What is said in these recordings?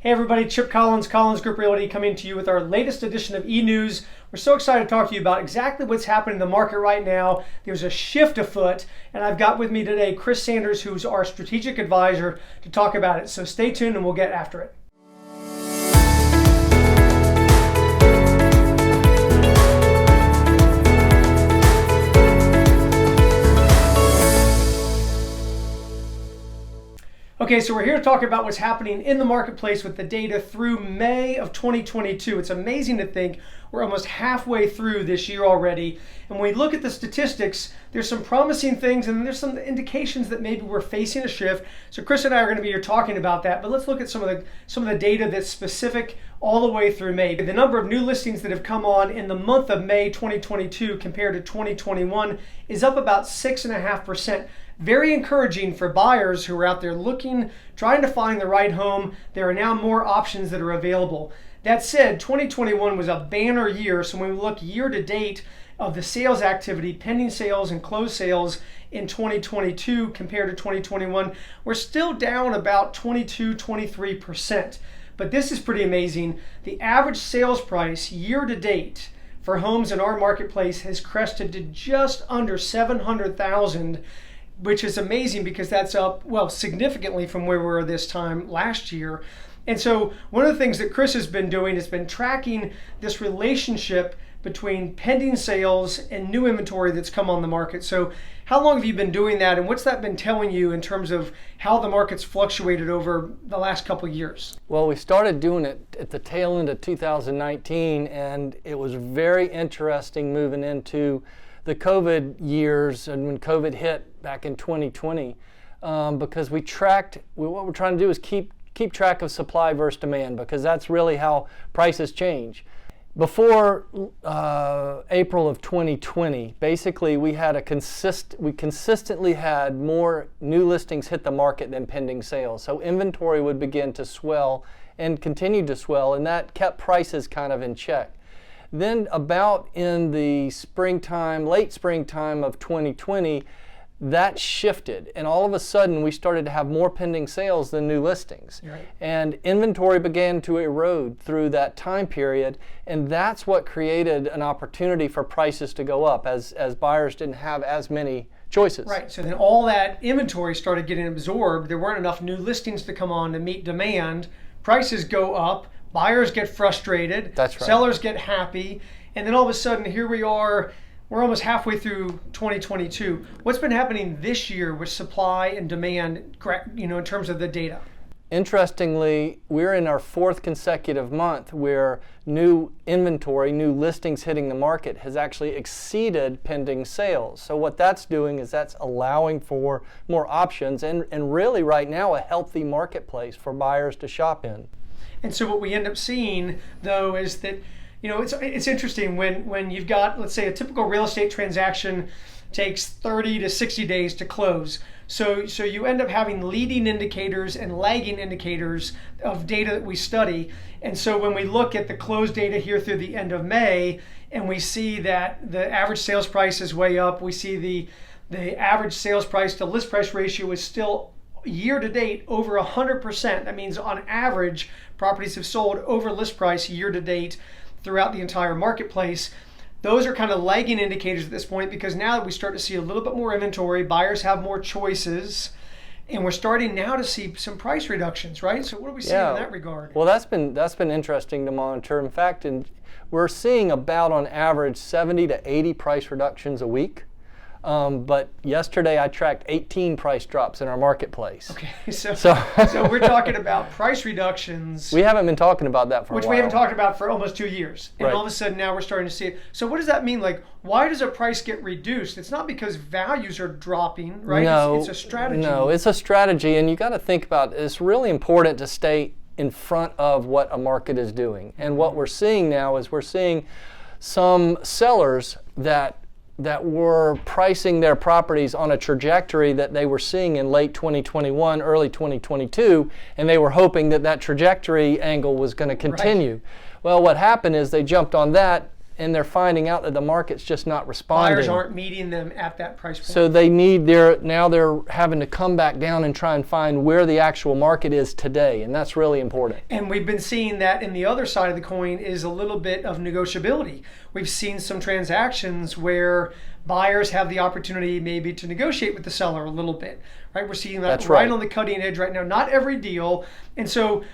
Hey everybody, Chip Collins, Collins Group Realty, coming to you with our latest edition of E-News. We're so excited to talk to you about exactly what's happening in the market right now. There's a shift afoot, and I've got with me today Chris Sanders, who's our strategic advisor, to talk about it. So stay tuned and we'll get after it. Okay, so we're here to talk about what's happening in the marketplace with the data through May of 2022. It's amazing to think we're almost halfway through this year already. And when we look at the statistics, there's some promising things and there's some indications that maybe we're facing a shift. So Chris and I are going to be here talking about that, but let's look at some of the data that's specific all the way through May. The number of new listings that have come on in the month of May 2022 compared to 2021 is up about 6.5%. Very encouraging for buyers who are out there looking, trying to find the right home. There are now more options that are available. That said, 2021 was a banner year, so when we look year to date of the sales activity, pending sales and closed sales in 2022 compared to 2021, we're still down about 23%. But this is pretty amazing. The average sales price year to date for homes in our marketplace has crested to just under $700,000, which is amazing because that's up, well, significantly from where we were this time last year. And so one of the things that Chris has been doing has been tracking this relationship between pending sales and new inventory that's come on the market. So how long have you been doing that, and what's that been telling you in terms of how the market's fluctuated over the last couple of years? Well, we started doing it at the tail end of 2019, and it was very interesting moving into the COVID years and when COVID hit back in 2020, because what we're trying to do is keep track of supply versus demand, because that's really how prices change. Before April of 2020, basically we consistently had more new listings hit the market than pending sales. So inventory would begin to swell and continued to swell, and that kept prices kind of in check. Then about in the late springtime of 2020, that shifted, and all of a sudden we started to have more pending sales than new listings. Right. And inventory began to erode through that time period, and that's what created an opportunity for prices to go up as buyers didn't have as many choices. Right, so then all that inventory started getting absorbed. There weren't enough new listings to come on to meet demand. Prices go up. Buyers get frustrated, that's right. Sellers get happy, and then all of a sudden here we are, we're almost halfway through 2022. What's been happening this year with supply and demand, in terms of the data? Interestingly, we're in our fourth consecutive month where new inventory, new listings hitting the market has actually exceeded pending sales. So what that's doing is that's allowing for more options and really right now a healthy marketplace for buyers to shop in. And so what we end up seeing, though, is that, it's interesting when you've got, let's say, a typical real estate transaction takes 30 to 60 days to close. So you end up having leading indicators and lagging indicators of data that we study. And so when we look at the closed data here through the end of May, and we see that the average sales price is way up, we see the average sales price to list price ratio is still year to date over 100%. That means on average, properties have sold over list price year to date throughout the entire marketplace. Those are kind of lagging indicators at this point, because now that we start to see a little bit more inventory, buyers have more choices, and we're starting now to see some price reductions, right? So what are we seeing in that regard? Well, that's been interesting to monitor. In fact, we're seeing about on average 70 to 80 price reductions a week. But yesterday I tracked 18 price drops in our marketplace. Okay, so we're talking about price reductions. We haven't been talking about that for a while. Which we haven't talked about for almost 2 years. And right. All of a sudden now we're starting to see it. So what does that mean? Like, why does a price get reduced? It's not because values are dropping, right? No, it's a strategy. No, it's a strategy, and you got to think about it. It's really important to stay in front of what a market is doing. And what we're seeing now is we're seeing some sellers that were pricing their properties on a trajectory that they were seeing in late 2021, early 2022, and they were hoping that trajectory angle was going to continue. Right. Well, what happened is they jumped on that and they're finding out that the market's just not responding. Buyers aren't meeting them at that price point. So now they're having to come back down and try and find where the actual market is today, and that's really important. And we've been seeing that in the other side of the coin is a little bit of negotiability. We've seen some transactions where buyers have the opportunity maybe to negotiate with the seller a little bit, right? We're seeing that right on the cutting edge right now. Not every deal. And so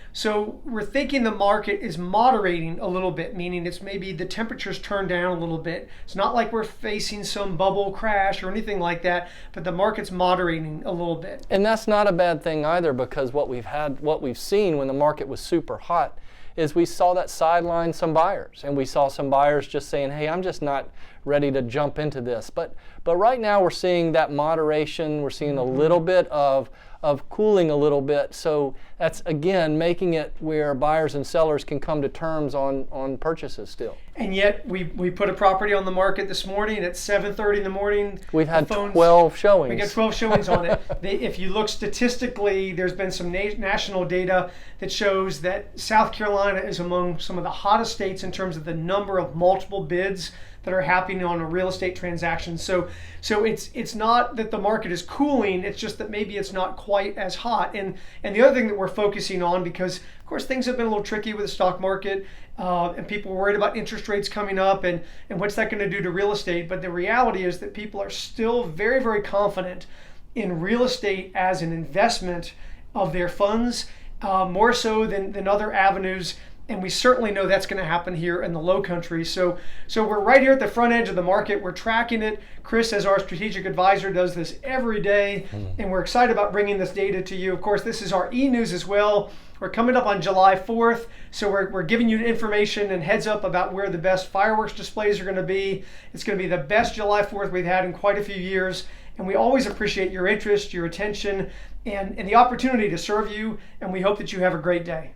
we're thinking the market is moderating a little bit, meaning it's maybe the temperatures turned down a little bit. It's not like we're facing some bubble crash or anything like that, but the market's moderating a little bit. And that's not a bad thing either, because what we've seen when the market was super hot is we saw that sideline some buyers, and we saw some buyers just saying, hey, I'm just not ready to jump into this. But right now we're seeing that moderation. We're seeing a little bit of cooling a little bit. So that's, again, making it where buyers and sellers can come to terms on purchases still. And yet we put a property on the market this morning at 7:30 in the morning. We've had 12 showings. We got 12 showings on it. If you look statistically, there's been some national data that shows that South Carolina is among some of the hottest states in terms of the number of multiple bids that are happening on a real estate transaction. So it's not that the market is cooling, it's just that maybe it's not quite as hot. And the other thing that we're focusing on, because of course things have been a little tricky with the stock market, and people are worried about interest rates coming up and what's that going to do to real estate. But the reality is that people are still very, very confident in real estate as an investment of their funds, more so than other avenues. And we certainly know that's going to happen here in the Low Country. So we're right here at the front edge of the market. We're tracking it. Chris, as our strategic advisor, does this every day, and we're excited about bringing this data to you. Of course, this is our e-news as well. We're coming up on July 4th, so we're giving you information and heads up about where the best fireworks displays are going to be. It's going to be the best July 4th we've had in quite a few years, and we always appreciate your interest, your attention, and the opportunity to serve you, and we hope that you have a great day.